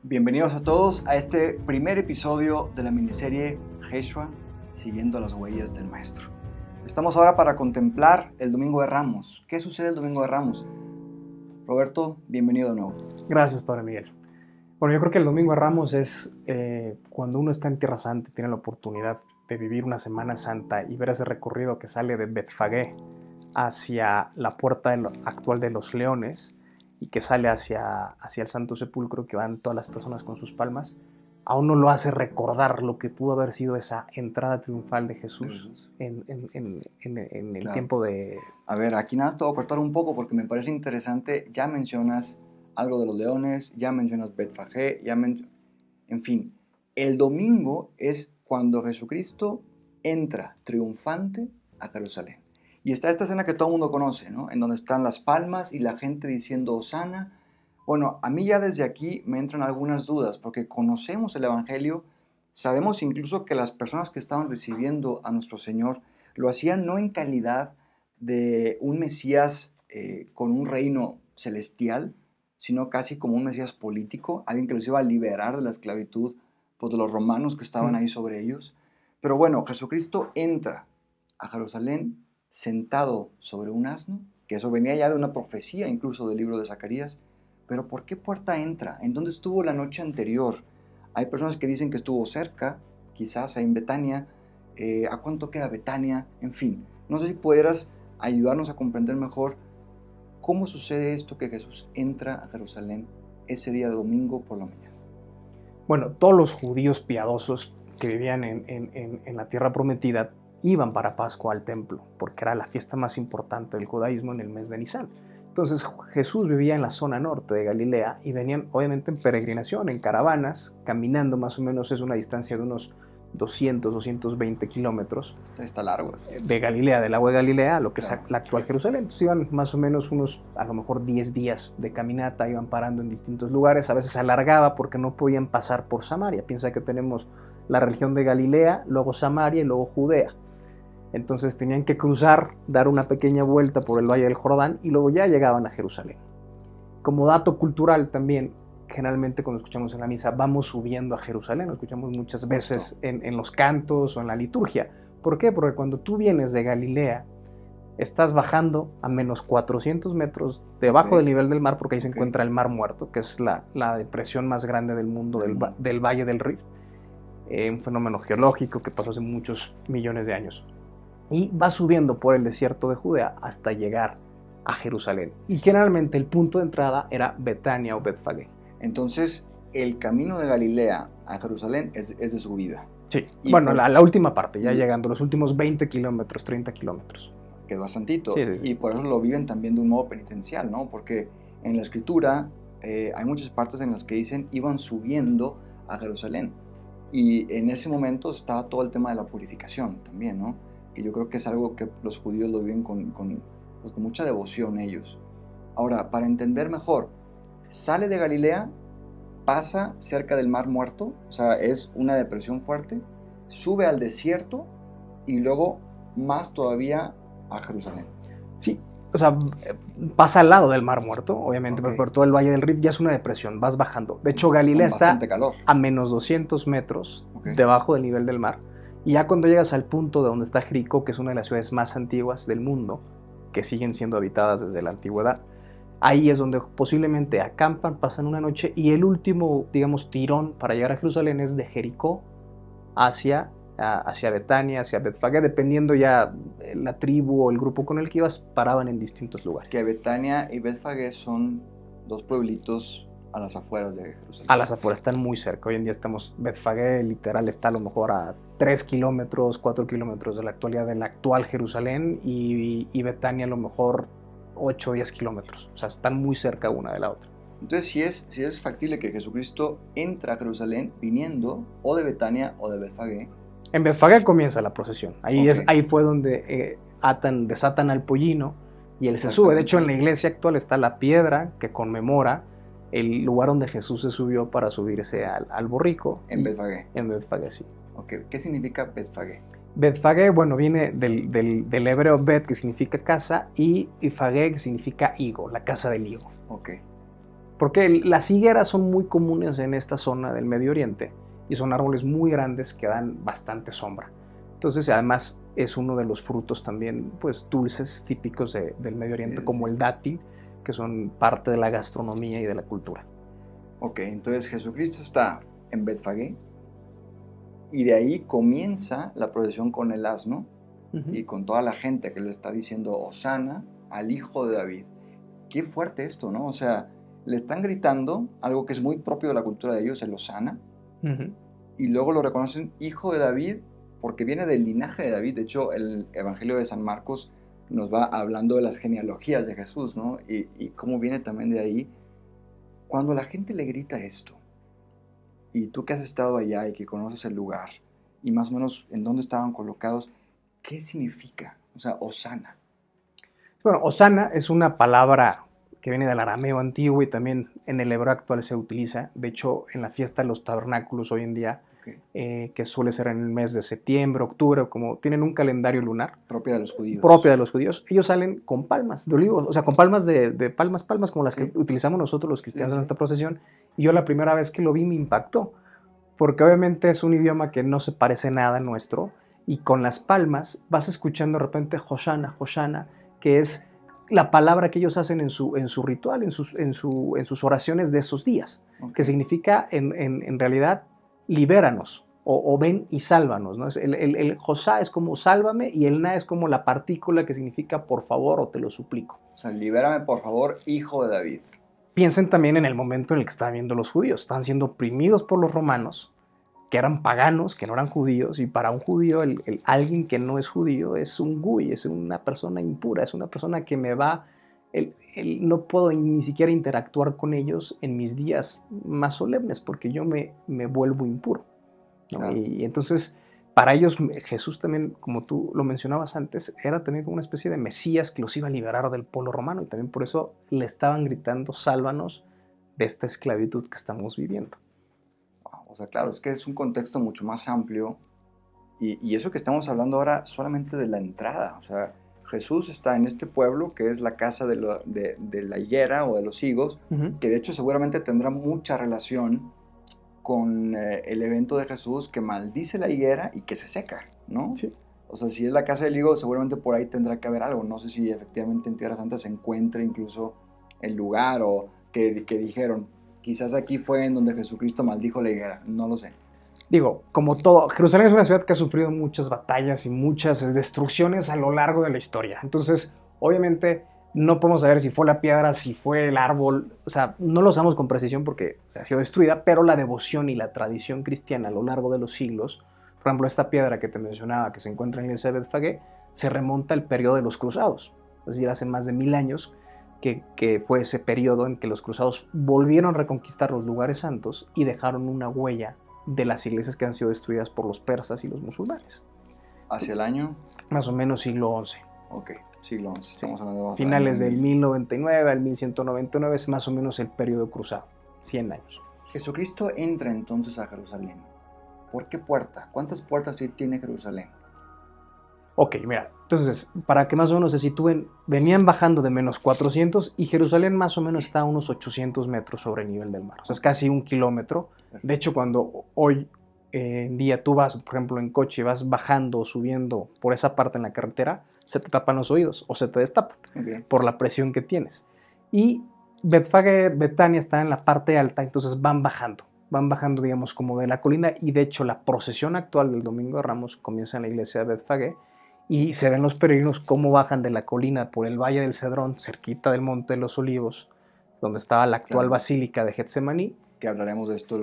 Bienvenidos a todos a este primer episodio de la miniserie Jeshua, siguiendo las huellas del Maestro. Estamos ahora para contemplar el Domingo de Ramos. ¿Qué sucede el Domingo de Ramos? Roberto, bienvenido de nuevo. Gracias, Padre Miguel. Bueno, yo creo que el Domingo de Ramos es cuando uno está en Tierra Santa y tiene la oportunidad de vivir una Semana Santa y ver ese recorrido que sale de Betfagé hacia la puerta actual de los Leones y que sale hacia el Santo Sepulcro, que van todas las personas con sus palmas. A uno lo hace recordar lo que pudo haber sido esa entrada triunfal de Jesús en el tiempo de... A ver, aquí nada más te voy a cortar un poco porque me parece interesante. Ya mencionas algo de los leones, ya mencionas Betfagé, en fin. El domingo es cuando Jesucristo entra triunfante a Jerusalén. Y está esta escena que todo el mundo conoce, ¿no? En donde están las palmas y la gente diciendo Hosana. Bueno, a mí ya desde aquí me entran algunas dudas, porque conocemos el Evangelio, sabemos incluso que las personas que estaban recibiendo a nuestro Señor lo hacían no en calidad de un Mesías con un reino celestial, sino casi como un Mesías político, alguien que los iba a liberar de la esclavitud pues, de los romanos que estaban ahí sobre ellos. Pero bueno, Jesucristo entra a Jerusalén sentado sobre un asno, que eso venía ya de una profecía incluso del libro de Zacarías. Pero ¿por qué puerta entra? ¿En dónde estuvo la noche anterior? Hay personas que dicen que estuvo cerca, quizás en Betania. ¿A cuánto queda Betania? En fin, no sé si pudieras ayudarnos a comprender mejor cómo sucede esto que Jesús entra a Jerusalén ese día de domingo por la mañana. Bueno, todos los judíos piadosos que vivían en la tierra prometida iban para Pascua al templo, porque era la fiesta más importante del judaísmo en el mes de Nisan. Entonces Jesús vivía en la zona norte de Galilea y venían obviamente en peregrinación, en caravanas, caminando más o menos, es una distancia de unos 220 kilómetros. Está largo. De Galilea, del agua de Galilea, a lo que es la actual Jerusalén. Entonces iban más o menos unos, a lo mejor 10 días de caminata, iban parando en distintos lugares, a veces se alargaba porque no podían pasar por Samaria. Piensa que tenemos la región de Galilea, luego Samaria y luego Judea. Entonces tenían que cruzar, dar una pequeña vuelta por el Valle del Jordán y luego ya llegaban a Jerusalén. Como dato cultural también, generalmente cuando escuchamos en la misa vamos subiendo a Jerusalén, lo escuchamos muchas veces en los cantos o en la liturgia. ¿Por qué? Porque cuando tú vienes de Galilea, estás bajando a menos 400 metros debajo del nivel del mar, porque ahí se encuentra el Mar Muerto, que es la depresión más grande del mundo, del Valle del Rift, un fenómeno geológico que pasó hace muchos millones de años. Y va subiendo por el desierto de Judea hasta llegar a Jerusalén. Y generalmente el punto de entrada era Betania o Betfagé. Entonces, el camino de Galilea a Jerusalén es de subida. Sí, y bueno, la última parte, ya llegando, los últimos 20 kilómetros, 30 kilómetros. Que es bastantito. Sí. Y por eso lo viven también de un modo penitencial, ¿no? Porque en la Escritura hay muchas partes en las que dicen iban subiendo a Jerusalén. Y en ese momento estaba todo el tema de la purificación también, ¿no? Y yo creo que es algo que los judíos lo viven con mucha devoción ellos. Ahora, para entender mejor, sale de Galilea, pasa cerca del Mar Muerto, o sea, es una depresión fuerte, sube al desierto y luego más todavía a Jerusalén. Sí, o sea, pasa al lado del Mar Muerto, obviamente, pero por todo el Valle del Rift ya es una depresión, vas bajando. De hecho, Galilea está a menos 200 metros debajo del nivel del mar. Y ya cuando llegas al punto de donde está Jericó, que es una de las ciudades más antiguas del mundo, que siguen siendo habitadas desde la antigüedad, ahí es donde posiblemente acampan, pasan una noche, y el último, digamos, tirón para llegar a Jerusalén es de Jericó hacia Betania, hacia Betfagé, dependiendo ya la tribu o el grupo con el que ibas, paraban en distintos lugares. Que Betania y Betfagé son dos pueblitos a las afueras de Jerusalén. A las afueras, están muy cerca. Hoy en día Betfagé literal está a lo mejor a 3 kilómetros, 4 kilómetros de la actual Jerusalén, y Betania a lo mejor 8 o 10 kilómetros. O sea, están muy cerca una de la otra. Entonces, si es factible que Jesucristo entra a Jerusalén viniendo o de Betania o de Betfagé. En Betfagé comienza la procesión. Ahí fue donde desatan al pollino y él se sube. De hecho, en la iglesia actual está la piedra que conmemora el lugar donde Jesús se subió para subirse al borrico. En Betfagé. En Betfagé, sí. Okay. ¿Qué significa Betfagé? Betfagé, bueno, viene del hebreo Bet, que significa casa, y Fagé, que significa higo, la casa del higo. Ok. Porque las higueras son muy comunes en esta zona del Medio Oriente y son árboles muy grandes que dan bastante sombra. Entonces, además, es uno de los frutos también pues dulces típicos del Medio Oriente, como el dátil, que son parte de la gastronomía y de la cultura. Ok, entonces Jesucristo está en Betfagé y de ahí comienza la procesión con el asno y con toda la gente que le está diciendo Hosana al Hijo de David. Qué fuerte esto, ¿no? O sea, le están gritando algo que es muy propio de la cultura de ellos, el Hosana, y luego lo reconocen Hijo de David porque viene del linaje de David. De hecho, el Evangelio de San Marcos nos va hablando de las genealogías de Jesús, ¿no? Y cómo viene también de ahí. Cuando la gente le grita esto, y tú que has estado allá y que conoces el lugar, y más o menos en dónde estaban colocados, ¿qué significa? O sea, Hosana. Bueno, Hosana es una palabra que viene del arameo antiguo y también en el hebreo actual se utiliza. De hecho, en la fiesta de los tabernáculos hoy en día, que suele ser en el mes de septiembre, octubre, como tienen un calendario lunar. Propia de los judíos. Propia de los judíos. Ellos salen con palmas de olivos, o sea, con palmas de palmas como las que utilizamos nosotros los cristianos en esta procesión. Y yo la primera vez que lo vi me impactó, porque obviamente es un idioma que no se parece nada al nuestro, y con las palmas vas escuchando de repente Hoshana, Hoshana, que es la palabra que ellos hacen en su ritual, en sus oraciones de esos días, que significa en realidad libéranos o ven y sálvanos, ¿no? El Josá es como sálvame y el Na es como la partícula que significa por favor o te lo suplico. O sea, libérame por favor, Hijo de David. Piensen también en el momento en el que estaban viendo los judíos, estaban siendo oprimidos por los romanos, que eran paganos, que no eran judíos, y para un judío, alguien que no es judío es un guy, es una persona impura, es una persona que me va, no puedo ni siquiera interactuar con ellos en mis días más solemnes, porque yo me vuelvo impuro, ¿no? Claro. Y entonces, para ellos, Jesús también, como tú lo mencionabas antes, era también como una especie de Mesías que los iba a liberar del pueblo romano, y también por eso le estaban gritando, sálvanos de esta esclavitud que estamos viviendo. O sea, claro, es que es un contexto mucho más amplio y eso que estamos hablando ahora solamente de la entrada. O sea, Jesús está en este pueblo que es la casa de la higuera o de los higos, que de hecho seguramente tendrá mucha relación con el evento de Jesús que maldice la higuera y que se seca, ¿no? Sí. O sea, si es la casa del higo, seguramente por ahí tendrá que haber algo. No sé si efectivamente en Tierra Santa se encuentre incluso el lugar o que dijeron, quizás aquí fue en donde Jesucristo maldijo la higuera, no lo sé. Digo, como todo, Jerusalén es una ciudad que ha sufrido muchas batallas y muchas destrucciones a lo largo de la historia. Entonces, obviamente, no podemos saber si fue la piedra, si fue el árbol, o sea, no lo sabemos con precisión porque se ha sido destruida, pero la devoción y la tradición cristiana a lo largo de los siglos, por ejemplo, esta piedra que te mencionaba, que se encuentra en la iglesia de Betfagé, se remonta al periodo de los cruzados, es decir, hace más de 1000 años, que fue ese periodo en que los cruzados volvieron a reconquistar los lugares santos y dejaron una huella de las iglesias que han sido destruidas por los persas y los musulmanes. ¿Hacia el año? Más o menos siglo XI. Ok, siglo XI. Estamos hablando de finales del 1099 al 1199 es más o menos el periodo cruzado, 100 años. Jesucristo entra entonces a Jerusalén. ¿Por qué puerta? ¿Cuántas puertas tiene Jerusalén? Ok, mira, entonces, para que más o menos se sitúen, venían bajando de menos 400 y Jerusalén más o menos está a unos 800 metros sobre el nivel del mar, o sea, es casi 1 kilómetro. De hecho, cuando hoy en día tú vas, por ejemplo, en coche, vas bajando o subiendo por esa parte en la carretera, se te tapan los oídos o se te destapan por la presión que tienes. Y Betfagé, Betania está en la parte alta, entonces van bajando, digamos, como de la colina, y de hecho la procesión actual del Domingo de Ramos comienza en la iglesia de Betfagé, y se ven los peregrinos cómo bajan de la colina por el Valle del Cedrón, cerquita del Monte de los Olivos, donde estaba la actual basílica de Getsemaní. Que hablaremos de esto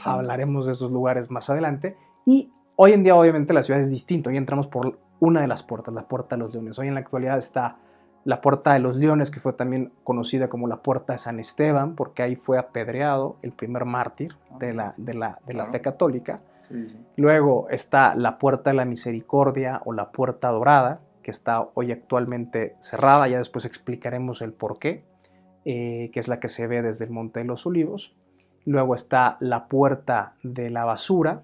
hablaremos de esos lugares más adelante. Y hoy en día, obviamente, la ciudad es distinta. Hoy entramos por una de las puertas, la Puerta de los Leones. Hoy en la actualidad está la Puerta de los Leones, que fue también conocida como la Puerta de San Esteban, porque ahí fue apedreado el primer mártir de la fe católica. Sí. Luego está la Puerta de la Misericordia o la Puerta Dorada, que está hoy actualmente cerrada. Ya después explicaremos el porqué, que es la que se ve desde el Monte de los Olivos. Luego está la Puerta de la Basura,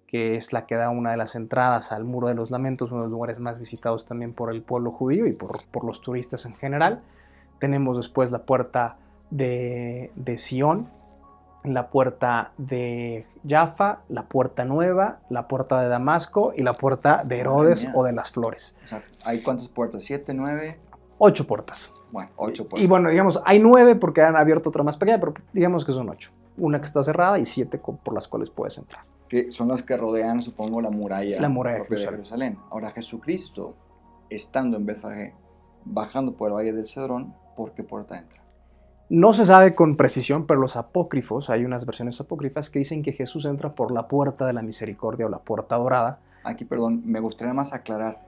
que es la que da una de las entradas al Muro de los Lamentos, uno de los lugares más visitados también por el pueblo judío y por los turistas en general. Tenemos después la Puerta de Sión, la puerta de Jaffa, la puerta nueva, la puerta de Damasco y la puerta de Herodes o de las Flores. O sea, ¿hay cuántas puertas? ¿7, 9? 8 puertas. Bueno, 8 puertas. Y bueno, digamos, hay 9 porque han abierto otra más pequeña, pero digamos que son 8. Una que está cerrada y 7 por las cuales puedes entrar. Que son las que rodean, supongo, la muralla de Jerusalén. Ahora, Jesucristo, estando en Betfagé, bajando por el Valle del Cedrón, ¿por qué puerta entra? No se sabe con precisión, pero los apócrifos, hay unas versiones apócrifas que dicen que Jesús entra por la puerta de la misericordia o la puerta dorada. Aquí, perdón, me gustaría más aclarar.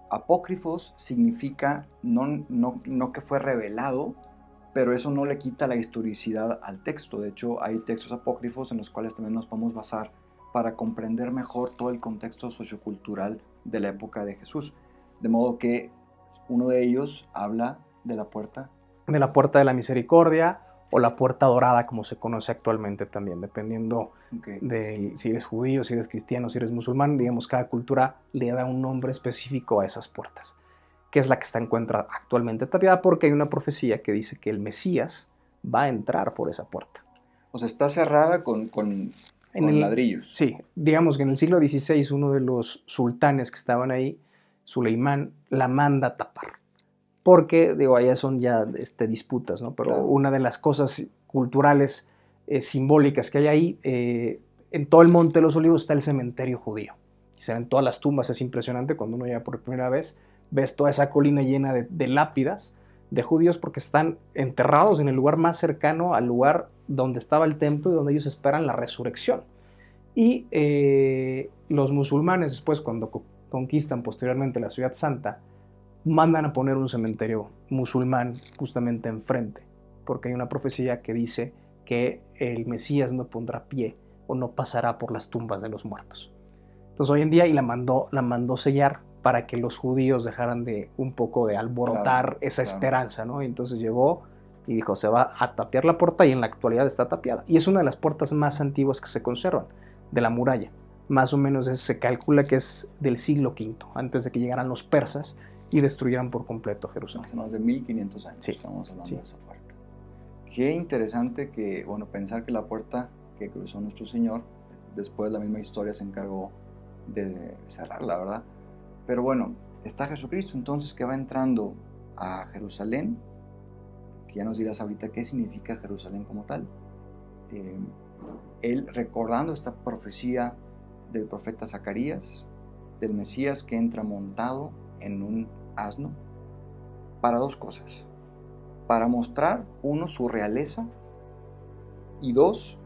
Apócrifos significa no que fue revelado, pero eso no le quita la historicidad al texto. De hecho, hay textos apócrifos en los cuales también nos podemos basar para comprender mejor todo el contexto sociocultural de la época de Jesús. De modo que uno de ellos habla de la puerta. De la puerta de la misericordia o la puerta dorada, como se conoce actualmente también, dependiendo de si eres judío, si eres cristiano, si eres musulmán. Digamos, cada cultura le da un nombre específico a esas puertas, que es la que se encuentra actualmente tapiada, porque hay una profecía que dice que el Mesías va a entrar por esa puerta. O sea, está cerrada con ladrillos. Sí, digamos que en el siglo XVI uno de los sultanes que estaban ahí, Suleimán, la manda a tapar. Porque, digo, allá son ya disputas, ¿no? Pero claro, una de las cosas culturales simbólicas que hay ahí, en todo el Monte de los Olivos está el cementerio judío. Y se ven todas las tumbas, es impresionante cuando uno llega por primera vez, ves toda esa colina llena de lápidas de judíos porque están enterrados en el lugar más cercano al lugar donde estaba el templo y donde ellos esperan la resurrección. Y los musulmanes después, cuando conquistan posteriormente la Ciudad Santa, mandan a poner un cementerio musulmán justamente enfrente, porque hay una profecía que dice que el Mesías no pondrá pie o no pasará por las tumbas de los muertos. Entonces hoy en día, y la mandó sellar para que los judíos dejaran de un poco de alborotar esa esperanza, ¿no? Y entonces llegó y dijo, se va a tapiar la puerta, y en la actualidad está tapiada. Y es una de las puertas más antiguas que se conservan de la muralla. Más o menos se calcula que es del siglo V, antes de que llegaran los persas y destruyeran por completo Jerusalén. Hace más de 1500 años estamos hablando de esa puerta. Qué interesante que, bueno, pensar que la puerta que cruzó nuestro Señor, después la misma historia se encargó de cerrarla, ¿verdad? Pero bueno, está Jesucristo entonces que va entrando a Jerusalén, que ya nos dirás ahorita qué significa Jerusalén como tal. Él recordando esta profecía del profeta Zacarías, del Mesías que entra montado en un asno, para dos cosas: para mostrar, uno, su realeza, y dos,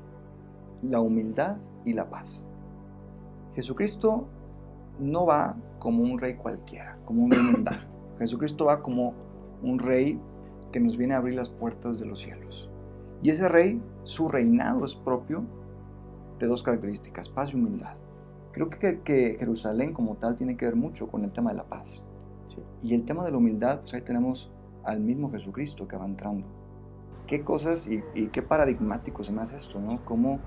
la humildad y la paz. Jesucristo no va como un rey cualquiera, como un rey mundano. Jesucristo va como un rey que nos viene a abrir las puertas de los cielos. Y ese rey, su reinado es propio de dos características: paz y humildad. Creo que Jerusalén como tal tiene que ver mucho con el tema de la paz. Sí. Y el tema de la humildad, pues ahí tenemos al mismo Jesucristo que va entrando. Qué cosas y qué paradigmático se me hace esto, ¿no? Cómo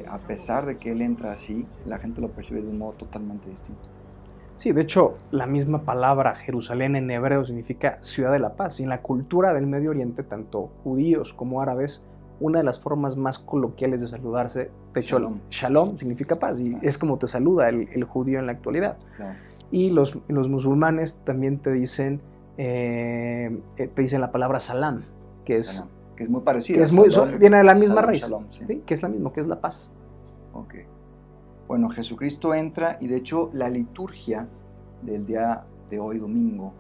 a pesar de que Él entra así, la gente lo percibe de un modo totalmente distinto. Sí, de hecho, la misma palabra Jerusalén en hebreo significa ciudad de la paz. Y en la cultura del Medio Oriente, tanto judíos como árabes, una de las formas más coloquiales de saludarse, de hecho, shalom significa paz, y es como te saluda el judío en la actualidad. Claro. Y los musulmanes también te dicen la palabra salam, que salam, que es muy parecida. Viene de la misma raíz, shalom, sí. ¿sí? Que es la misma, que es la paz. Ok. Bueno, Jesucristo entra, y de hecho la liturgia del día de hoy, domingo,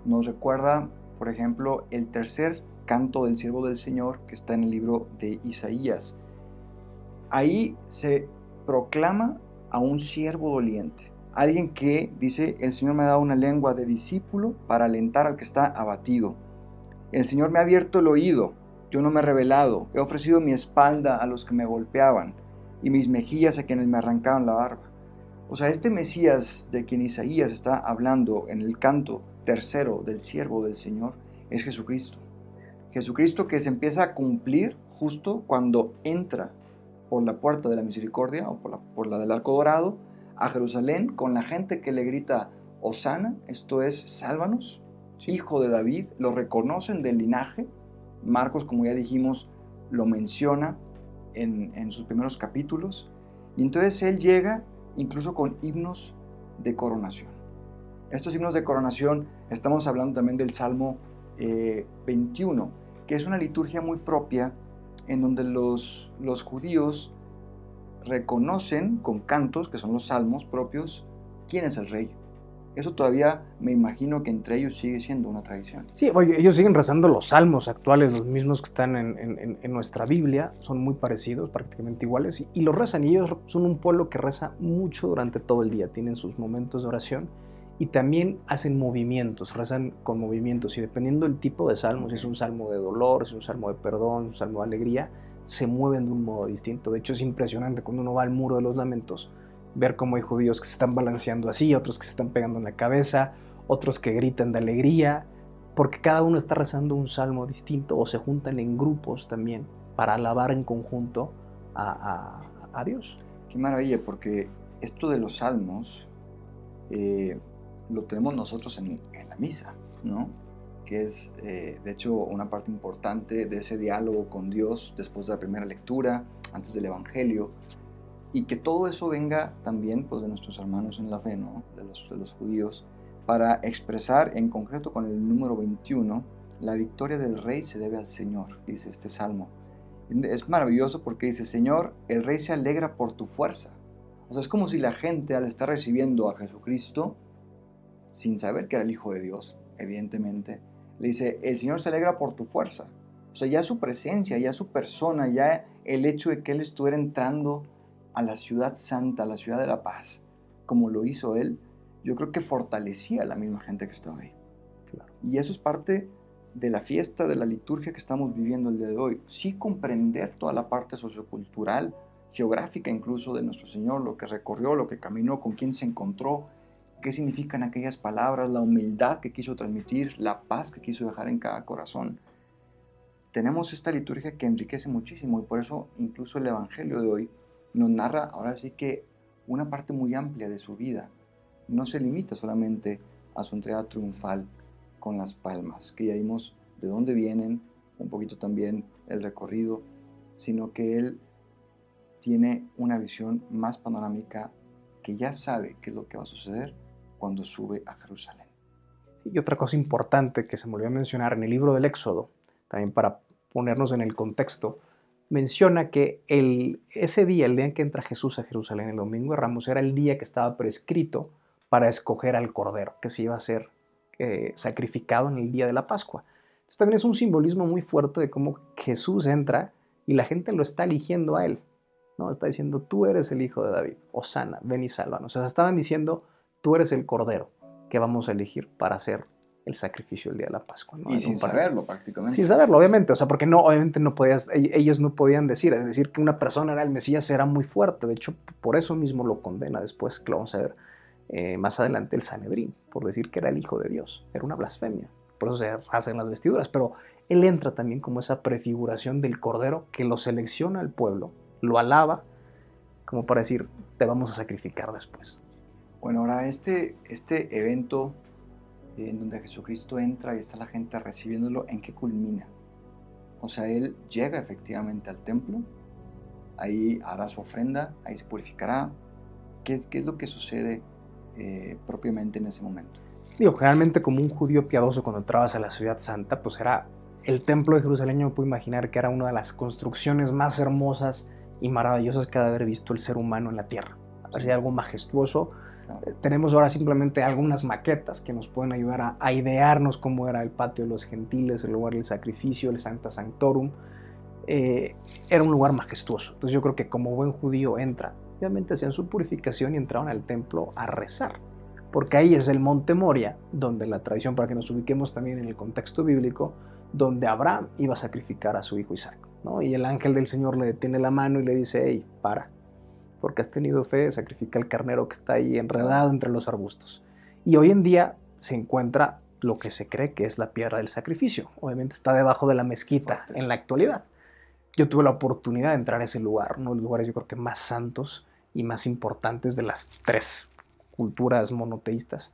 nos recuerda, por ejemplo, el tercer canto del siervo del Señor, que está en el libro de Isaías. Ahí se proclama a un siervo doliente, alguien que dice: el Señor me ha dado una lengua de discípulo para alentar al que está abatido. El Señor me ha abierto el oído, yo no me he rebelado, he ofrecido mi espalda a los que me golpeaban y mis mejillas a quienes me arrancaban la barba. O sea, este Mesías de quien Isaías está hablando en el canto tercero del siervo del Señor es Jesucristo. Jesucristo que se empieza a cumplir justo cuando entra por la puerta de la misericordia o por la del arco dorado a Jerusalén, con la gente que le grita Hosana, esto es, sálvanos, hijo de David. Lo reconocen del linaje Marcos, como ya dijimos, lo menciona en sus primeros capítulos. Y entonces él llega incluso con himnos de coronación. Estos himnos de coronación, estamos hablando también del Salmo 21, que es una liturgia muy propia en donde los judíos reconocen con cantos, que son los salmos propios, quién es el rey. Eso todavía me imagino que entre ellos sigue siendo una tradición. Sí, oye, ellos siguen rezando los salmos actuales, los mismos que están en nuestra Biblia, son muy parecidos, prácticamente iguales, y los rezan, y ellos son un pueblo que reza mucho durante todo el día, tienen sus momentos de oración, y también hacen movimientos, rezan con movimientos, y dependiendo del tipo de salmo, si es un salmo de dolor, si es un salmo de perdón, un salmo de alegría, se mueven de un modo distinto. De hecho, es impresionante cuando uno va al Muro de los Lamentos, ver cómo hay judíos que se están balanceando así, otros que se están pegando en la cabeza, otros que gritan de alegría, porque cada uno está rezando un salmo distinto o se juntan en grupos también para alabar en conjunto a Dios. Qué maravilla, porque esto de los salmos lo tenemos nosotros en la misa, ¿no? Que es, de hecho, una parte importante de ese diálogo con Dios después de la primera lectura, antes del Evangelio, y que todo eso venga también pues, de nuestros hermanos en la fe, ¿no? de los judíos, para expresar en concreto con el número 21, la victoria del rey se debe al Señor, dice este salmo. Es maravilloso porque dice, Señor, el rey se alegra por tu fuerza. O sea, es como si la gente al estar recibiendo a Jesucristo, sin saber que era el Hijo de Dios, evidentemente, le dice, el Señor se alegra por tu fuerza. O sea, ya su presencia, ya su persona, ya el hecho de que Él estuviera entrando a la ciudad santa, a la ciudad de la paz, como lo hizo Él, yo creo que fortalecía a la misma gente que estaba ahí. Claro. Y eso es parte de la fiesta, de la liturgia que estamos viviendo el día de hoy. Sí comprender toda la parte sociocultural, geográfica incluso de nuestro Señor, lo que recorrió, lo que caminó, con quién se encontró, qué significan aquellas palabras, la humildad que quiso transmitir, la paz que quiso dejar en cada corazón. Tenemos esta liturgia que enriquece muchísimo y por eso incluso el Evangelio de hoy nos narra ahora sí que una parte muy amplia de su vida. No se limita solamente a su entrega triunfal con las palmas, que ya vimos de dónde vienen, un poquito también el recorrido, sino que él tiene una visión más panorámica que ya sabe qué es lo que va a suceder cuando sube a Jerusalén. Y otra cosa importante que se me olvidó mencionar en el libro del Éxodo, también para ponernos en el contexto, menciona que ese día, el día en que entra Jesús a Jerusalén, el domingo de Ramos, era el día que estaba prescrito para escoger al Cordero, que se iba a ser sacrificado en el día de la Pascua. Entonces también es un simbolismo muy fuerte de cómo Jesús entra y la gente lo está eligiendo a él, ¿no? Está diciendo, tú eres el Hijo de David, Hosana, ven y sálvanos. O sea, estaban diciendo, tú eres el Cordero que vamos a elegir para hacer el sacrificio el día de la Pascua, ¿no? Y sin saberlo prácticamente. Sin saberlo, obviamente, o sea, porque no, obviamente no podías, ellos no podían decir, es decir, que una persona era el Mesías era muy fuerte, de hecho, por eso mismo lo condena después, que lo vamos a ver más adelante, el Sanedrín, por decir que era el Hijo de Dios, era una blasfemia, por eso se hacen las vestiduras, pero él entra también como esa prefiguración del Cordero que lo selecciona al pueblo, lo alaba, como para decir, te vamos a sacrificar después. Bueno, ahora este evento en donde Jesucristo entra y está la gente recibiéndolo, ¿en qué culmina? O sea, Él llega efectivamente al templo, ahí hará su ofrenda, ahí se purificará. ¿Qué es lo que sucede propiamente en ese momento? Digo, generalmente como un judío piadoso cuando entrabas a la ciudad santa, pues era el templo de Jerusalén, yo me puedo imaginar que era una de las construcciones más hermosas y maravillosas que ha de haber visto el ser humano en la tierra. Parecía algo majestuoso. Claro. Tenemos ahora simplemente algunas maquetas que nos pueden ayudar a idearnos cómo era el patio de los gentiles, el lugar del sacrificio, el Sancta Sanctorum. Era un lugar majestuoso. Entonces yo creo que como buen judío entra, obviamente hacían su purificación y entraban al templo a rezar. Porque ahí es el monte Moria, donde la tradición, para que nos ubiquemos también en el contexto bíblico, donde Abraham iba a sacrificar a su hijo Isaac, ¿no? Y el ángel del Señor le detiene la mano y le dice, hey, para, porque has tenido fe, sacrifica el carnero que está ahí enredado entre los arbustos. Y hoy en día se encuentra lo que se cree que es la piedra del sacrificio. Obviamente está debajo de la mezquita en la actualidad. Yo tuve la oportunidad de entrar a ese lugar, uno de los lugares yo creo que más santos y más importantes de las tres culturas monoteístas,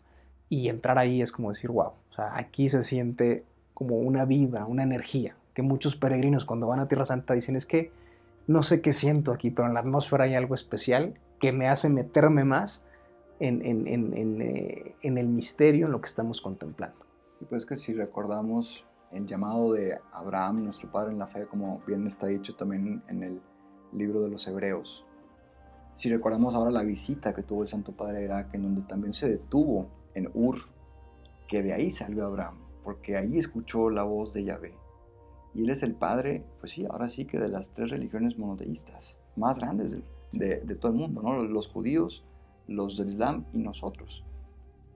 y entrar ahí es como decir, wow, o sea, aquí se siente como una vibra, una energía, que muchos peregrinos cuando van a Tierra Santa dicen es que no sé qué siento aquí, pero en la atmósfera hay algo especial que me hace meterme más en el misterio, en lo que estamos contemplando. Y pues que si recordamos el llamado de Abraham, nuestro padre en la fe, como bien está dicho también en el libro de los Hebreos, si recordamos ahora la visita que tuvo el Santo Padre a Irak, en donde también se detuvo en Ur, que de ahí salió Abraham, porque ahí escuchó la voz de Yahvé. Y él es el padre, pues sí, ahora sí que de las 3 religiones monoteístas más grandes de todo el mundo, ¿no? Los judíos, los del Islam y nosotros.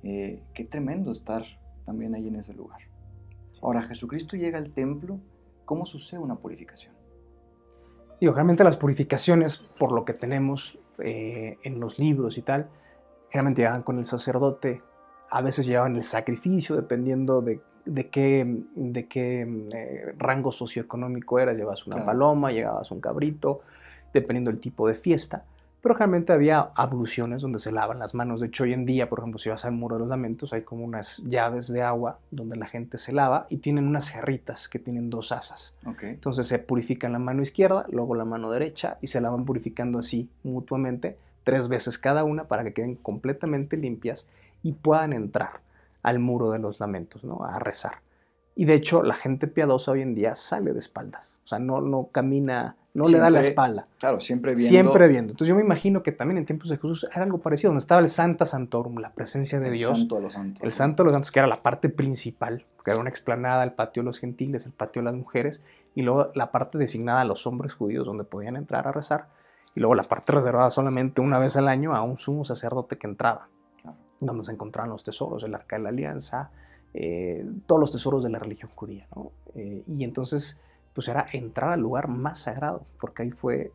Qué tremendo estar también ahí en ese lugar. Ahora, Jesucristo llega al templo, ¿cómo sucede una purificación? Y realmente las purificaciones, por lo que tenemos en los libros y tal, generalmente llegaban con el sacerdote, a veces llevaban el sacrificio, dependiendo de qué rango socioeconómico eras, llevabas una paloma, llevabas un cabrito, dependiendo del tipo de fiesta, pero realmente había abluciones donde se lavan las manos. De hecho, hoy en día, por ejemplo, si vas al Muro de los Lamentos, hay como unas llaves de agua donde la gente se lava y tienen unas jarritas que tienen 2 asas. Okay. Entonces se purifican la mano izquierda, luego la mano derecha y se la van purificando así mutuamente 3 veces cada una para que queden completamente limpias y puedan entrar al Muro de los Lamentos, ¿no? A rezar. Y de hecho, la gente piadosa hoy en día sale de espaldas. O sea, no camina, no siempre, le da la espalda. Claro, siempre viendo. Siempre viendo. Entonces yo me imagino que también en tiempos de Jesús era algo parecido, donde estaba el Santa Santorum, la presencia de Dios. El Santo de los Santos. El Santo de los Santos, que era la parte principal, que era una explanada, el patio de los gentiles, el patio de las mujeres, y luego la parte designada a los hombres judíos, donde podían entrar a rezar, y luego la parte reservada solamente una vez al año a un sumo sacerdote que entraba, donde se encontraban los tesoros, el Arca de la Alianza, todos los tesoros de la religión judía, ¿no? Y entonces, pues era entrar al lugar más sagrado, porque ahí fue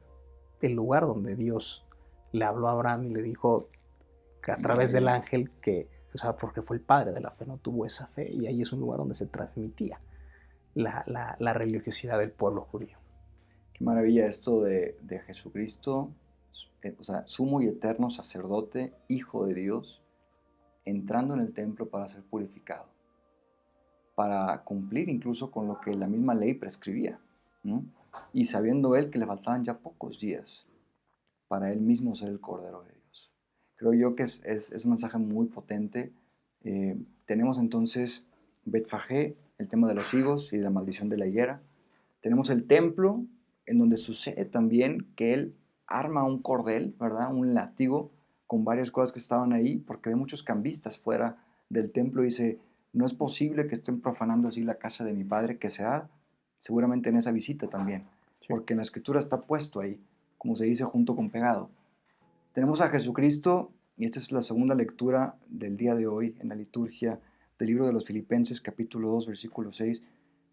el lugar donde Dios le habló a Abraham y le dijo que a través del ángel que, o sea, porque fue el padre de la fe, no tuvo esa fe, y ahí es un lugar donde se transmitía la religiosidad del pueblo judío. Qué maravilla esto de Jesucristo, o sea, sumo y eterno sacerdote, hijo de Dios, entrando en el templo para ser purificado, para cumplir incluso con lo que la misma ley prescribía, ¿no? Y sabiendo él que le faltaban ya pocos días para él mismo ser el Cordero de Dios. Creo yo que es un mensaje muy potente. Tenemos entonces Betfagé, el tema de los higos y de la maldición de la higuera. Tenemos el templo, en donde sucede también que él arma un cordel, ¿verdad? Un látigo con varias cosas que estaban ahí, porque ve muchos cambistas fuera del templo y dice, no es posible que estén profanando así la casa de mi padre, que se da seguramente en esa visita también, porque en la escritura está puesto ahí, como se dice, junto con pegado. Tenemos a Jesucristo, y esta es la segunda lectura del día de hoy en la liturgia del libro de los Filipenses, capítulo 2, versículo 6,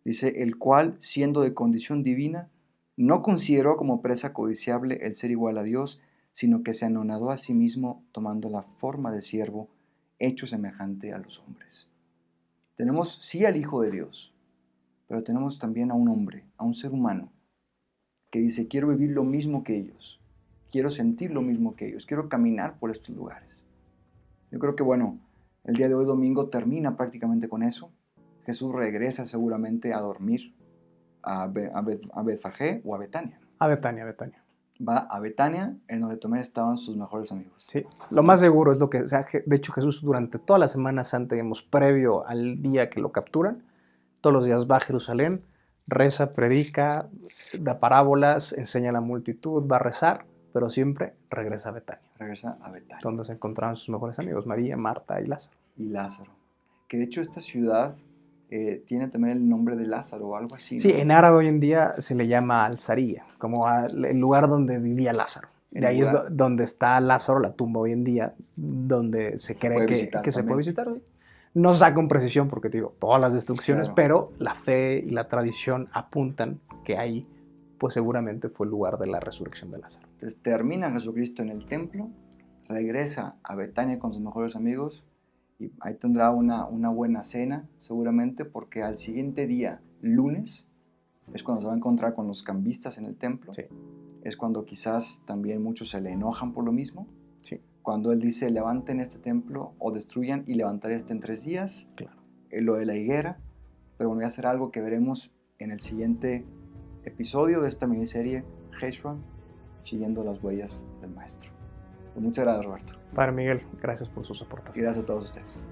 dice, el cual, siendo de condición divina, no consideró como presa codiciable el ser igual a Dios, sino que se anonadó a sí mismo tomando la forma de siervo, hecho semejante a los hombres. Tenemos sí al Hijo de Dios, pero tenemos también a un hombre, a un ser humano, que dice, quiero vivir lo mismo que ellos, quiero sentir lo mismo que ellos, quiero caminar por estos lugares. Yo creo que, bueno, el día de hoy domingo termina prácticamente con eso. Jesús regresa seguramente a dormir a Betfagé o a Betania. A Betania, Betania. Va a Betania, en donde también estaban sus mejores amigos. Sí, lo más seguro es lo que, o sea, de hecho Jesús durante toda la Semana Santa, digamos, previo al día que lo capturan, todos los días va a Jerusalén, reza, predica, da parábolas, enseña a la multitud, va a rezar, pero siempre regresa a Betania. Regresa a Betania. Donde se encontraban sus mejores amigos, María, Marta y Lázaro. Y Lázaro. Que de hecho esta ciudad tiene también el nombre de Lázaro o algo así, ¿no? Sí, en árabe hoy en día se le llama Al-Zaría, como el lugar donde vivía Lázaro. De ahí es donde está Lázaro, la tumba hoy en día, donde se cree que se puede visitar. No se saca con precisión porque, digo, todas las destrucciones, claro, pero la fe y la tradición apuntan que ahí, pues seguramente fue el lugar de la resurrección de Lázaro. Entonces termina Jesucristo en el templo, regresa a Betania con sus mejores amigos y ahí tendrá una buena cena, seguramente, porque al siguiente día, lunes, es cuando se va a encontrar con los cambistas en el templo. Sí. Es cuando quizás también muchos se le enojan por lo mismo. Sí. Cuando él dice, levanten este templo o destruyan y levantaré este en 3 días. Claro. Lo de la higuera, pero voy a hacer algo que veremos en el siguiente episodio de esta miniserie Jeshua, siguiendo las huellas del Maestro. Pues muchas gracias, Roberto. Padre Miguel, gracias por sus aportaciones. Y gracias a todos ustedes.